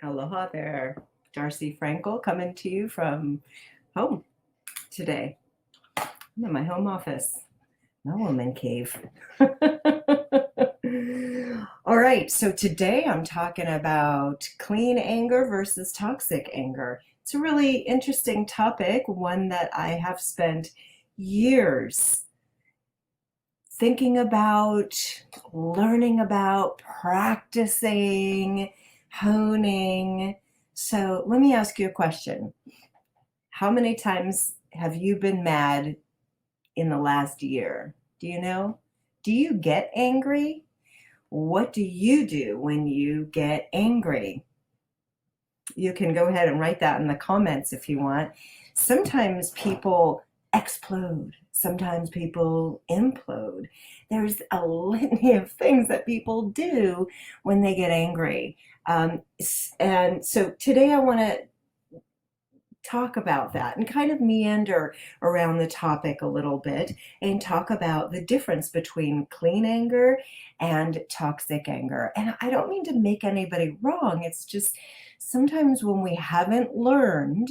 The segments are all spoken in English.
Aloha there. Darcy Frankel coming to you from home today. I'm in my home office, my woman cave. All right, so today I'm talking about clean anger versus toxic anger. It's a really interesting topic, one that I have spent years thinking about, learning about, practicing, honing. So let me ask you a question. How many times have you been mad in the last year? Do you know? Do you get angry? What do you do when you get angry? You can go ahead and write that in the comments if you want. Sometimes people explode. Sometimes people implode. There's a litany of things that people do when they get angry. And so today I want to talk about that and kind of meander around the topic a little bit and talk about the difference between clean anger and toxic anger. And I don't mean to make anybody wrong. It's just sometimes when we haven't learned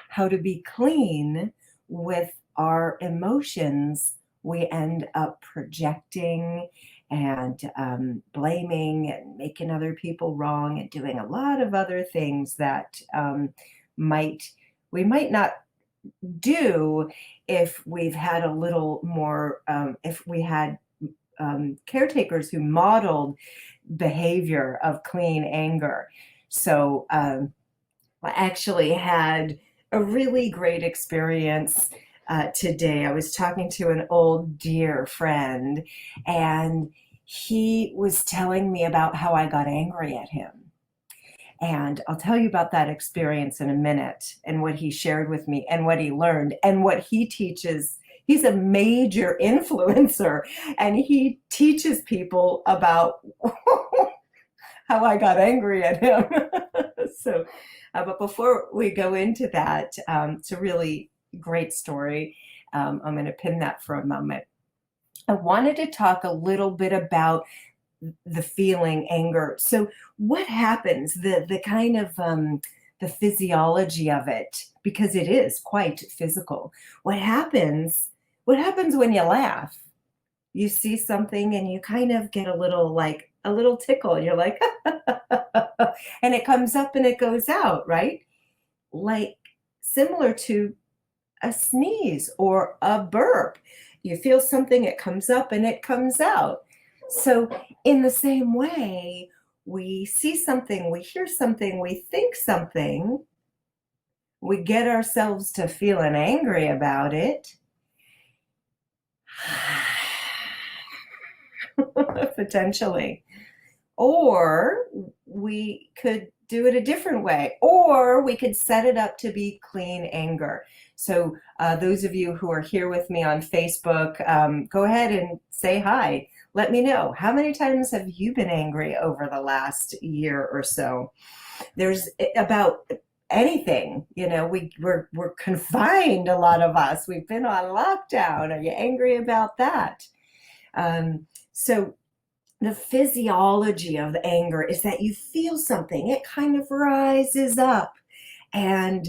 how to be clean with our emotions, we end up projecting and blaming and making other people wrong and doing a lot of other things that we might not do if we've had a little more, if we had caretakers who modeled behavior of clean anger. So I actually had a really great experience today. I was talking to an old dear friend, and he was telling me about how I got angry at him. And I'll tell you about that experience in a minute and what he shared with me and what he learned and what he teaches. He's a major influencer, and he teaches people about how I got angry at him. So, but before we go into that, it's a really great story. I'm going to pin that for a moment. I wanted to talk a little bit about the feeling anger. So what happens, the kind of the physiology of it, because it is quite physical. What happens when you laugh? You see something and you kind of get a little tickle. You're like, and it comes up and it goes out, right? Like similar to a sneeze or a burp. You feel something, it comes up and it comes out. So in the same way, we see something, we hear something, we think something, we get ourselves to feeling angry about it. Potentially. Or we could do it a different way, or we could set it up to be clean anger. So those of you who are here with me on Facebook, go ahead and say hi. Let me know, how many times have you been angry over the last year or so? There's about anything, we're confined, a lot of us. We've been on lockdown. Are you angry about that? So the physiology of anger is that you feel something, it kind of rises up, and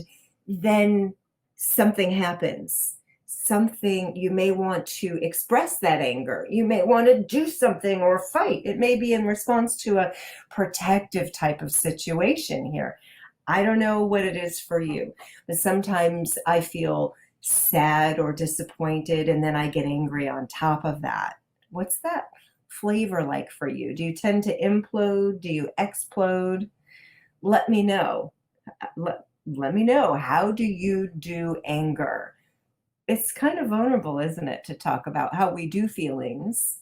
then something happens. Something, you may want to express that anger. You may want to do something or fight. It may be in response to a protective type of situation here. I don't know what it is for you, but sometimes I feel sad or disappointed, and then I get angry on top of that. What's that flavor like for you? Do you tend to implode? Do you explode? Let me know. Let me know. How do you do anger? It's kind of vulnerable, isn't it, to talk about how we do feelings.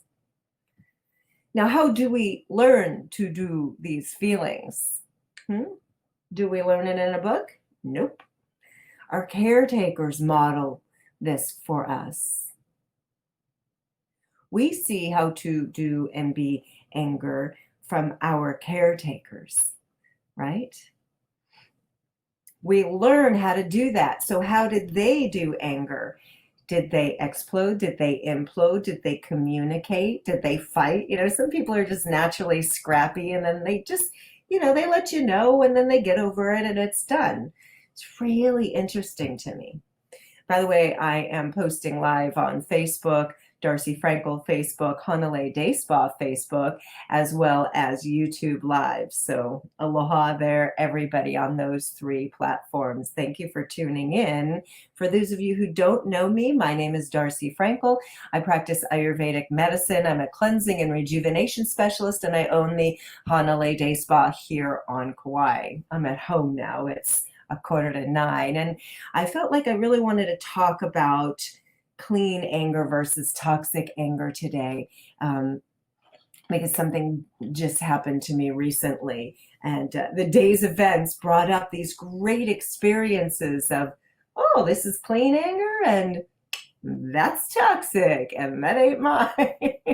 Now, how do we learn to do these feelings? Do we learn it in a book? Nope. Our caretakers model this for us. We see how to do and be anger from our caretakers, right? We learn how to do that. So how did they do anger? Did they explode? Did they implode? Did they communicate? Did they fight? Some people are just naturally scrappy, and then they just they let you know and then they get over it and it's done. It's really interesting to me. By the way, I am posting live on Facebook, Darcy Frankel Facebook, Hanalei Day Spa Facebook, as well as YouTube Live. So aloha there, everybody on those three platforms. Thank you for tuning in. For those of you who don't know me, my name is Darcy Frankel. I practice Ayurvedic medicine. I'm a cleansing and rejuvenation specialist, and I own the Hanalei Day Spa here on Kauai. I'm at home now. It's 8:45, and I felt like I really wanted to talk about clean anger versus toxic anger today, because something just happened to me recently, and the day's events brought up these great experiences of, oh, this is clean anger, and that's toxic, and that ain't mine.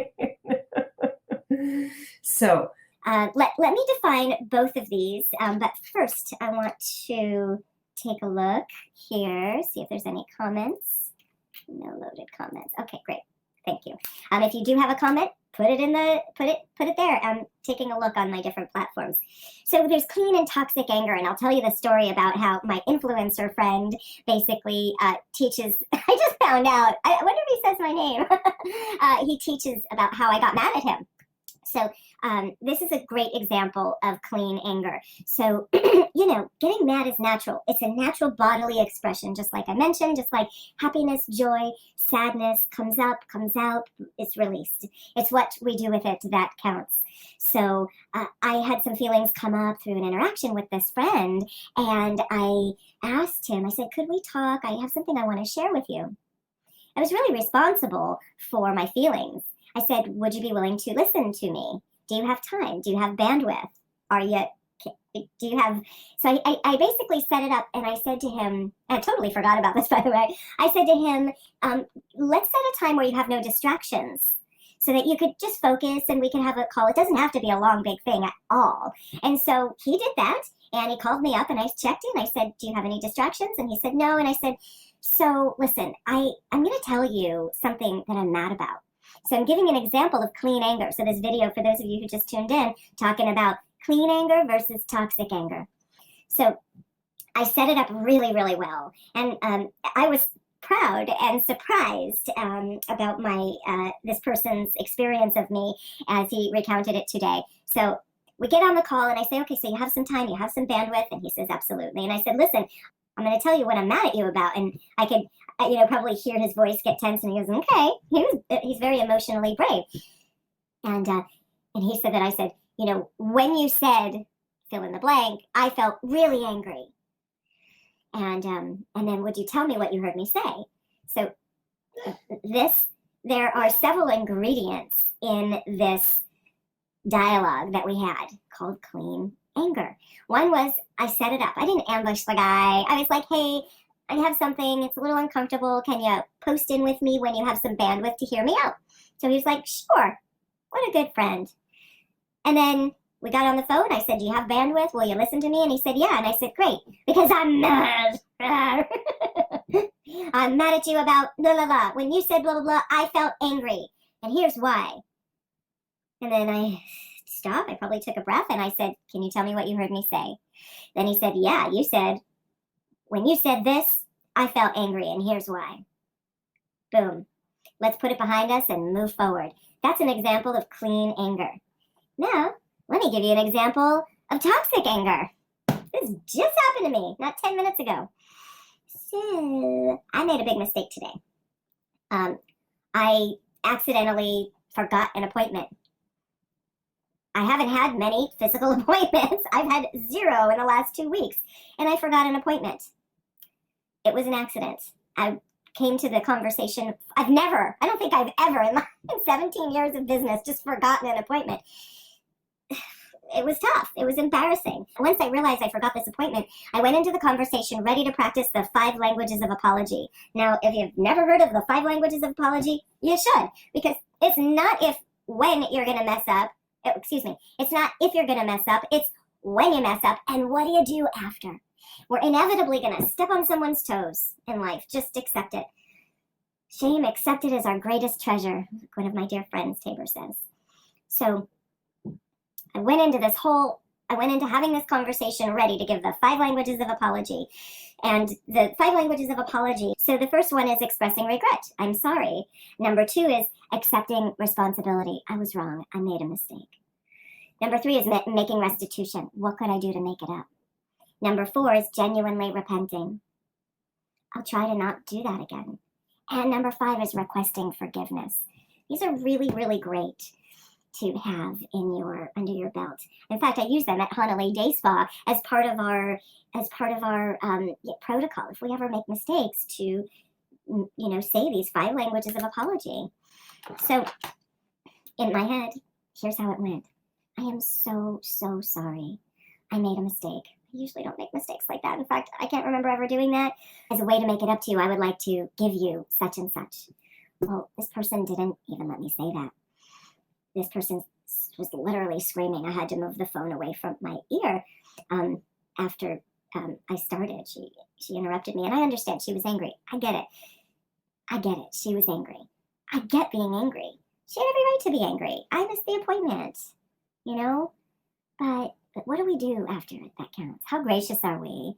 So let me define both of these, but first I want to take a look here, see if there's any comments. No loaded comments. Okay, great. Thank you. If you do have a comment, put it there. I'm taking a look on my different platforms. So there's clean and toxic anger, and I'll tell you the story about how my influencer friend basically teaches. I just found out. I wonder if he says my name. He teaches about how I got mad at him. So this is a great example of clean anger. So, getting mad is natural. It's a natural bodily expression, just like I mentioned, just like happiness, joy, sadness comes up, comes out, it's released. It's what we do with it that counts. So I had some feelings come up through an interaction with this friend, and I asked him, I said, could we talk? I have something I want to share with you. I was really responsible for my feelings. I said, would you be willing to listen to me? Do you have time? Do you have bandwidth? Do you have, so I basically set it up, and I said to him, I totally forgot about this, by the way. I said to him, let's set a time where you have no distractions so that you could just focus and we can have a call. It doesn't have to be a long, big thing at all. And so he did that, and he called me up, and I checked in. I said, do you have any distractions? And he said, no. And I said, so listen, I'm going to tell you something that I'm mad about. So I'm giving an example of clean anger. So this video, for those of you who just tuned in, talking about clean anger versus toxic anger. So I set it up really, really well. And I was proud and surprised about this person's experience of me as he recounted it today. So we get on the call, and I say, okay, so you have some time, you have some bandwidth? And he says, absolutely. And I said, listen, I'm going to tell you what I'm mad at you about. And I could, probably hear his voice get tense, and he goes, okay. He's very emotionally brave. And he said that I said, when you said fill in the blank, I felt really angry. And then would you tell me what you heard me say? So there are several ingredients in this dialogue that we had called clean anger. One was I set it up. I didn't ambush the guy. I was like, hey, I have something. It's a little uncomfortable. Can you post in with me when you have some bandwidth to hear me out? So he was like, sure. What a good friend. And then we got on the phone. I said, do you have bandwidth? Will you listen to me? And he said, yeah. And I said, great, because I'm mad. I'm mad at you about blah, blah, blah. When you said blah, blah, blah, I felt angry. And here's why. And then I stopped. I probably took a breath, and I said, can you tell me what you heard me say? Then he said, yeah, you said, when you said this, I felt angry, and here's why. Boom. Let's put it behind us and move forward. That's an example of clean anger. Now, let me give you an example of toxic anger. This just happened to me not 10 minutes ago. So, I made a big mistake today. I accidentally forgot an appointment. I haven't had many physical appointments. I've had 0 in the last 2 weeks, and I forgot an appointment. It was an accident. I came to the conversation. I don't think I've ever in 17 years of business just forgotten an appointment. It was tough. It was embarrassing. Once I realized I forgot this appointment, I went into the conversation ready to practice the 5 languages of apology. Now, if you've never heard of the 5 languages of apology, you should, because it's not when you're going to mess up. It's not if you're going to mess up. It's when you mess up, and what do you do after? We're inevitably going to step on someone's toes in life. Just accept it. Shame accepted is our greatest treasure, like one of my dear friends, Tabor, says. So I went into this whole I went into having this conversation ready to give the 5 languages of apology. And the 5 languages of apology. So the first one is expressing regret. I'm sorry. Number 2 is accepting responsibility. I was wrong. I made a mistake. Number 3 is making restitution. What could I do to make it up? Number 4 is genuinely repenting. I'll try to not do that again. And number 5 is requesting forgiveness. These are really, really great to have under your belt. In fact, I use them at Honolulu Day Spa as part of our protocol. If we ever make mistakes, to say these 5 languages of apology. So in my head, here's how it went. I am so sorry. I made a mistake. I usually don't make mistakes like that. In fact, I can't remember ever doing that. As a way to make it up to you, I would like to give you such and such. Well, this person didn't even let me say that. This person was literally screaming. I had to move the phone away from my ear after I started. She interrupted me, and I understand she was angry. I get it. She was angry. I get being angry. She had every right to be angry. I missed the appointment, But what do we do after that counts? How gracious are we?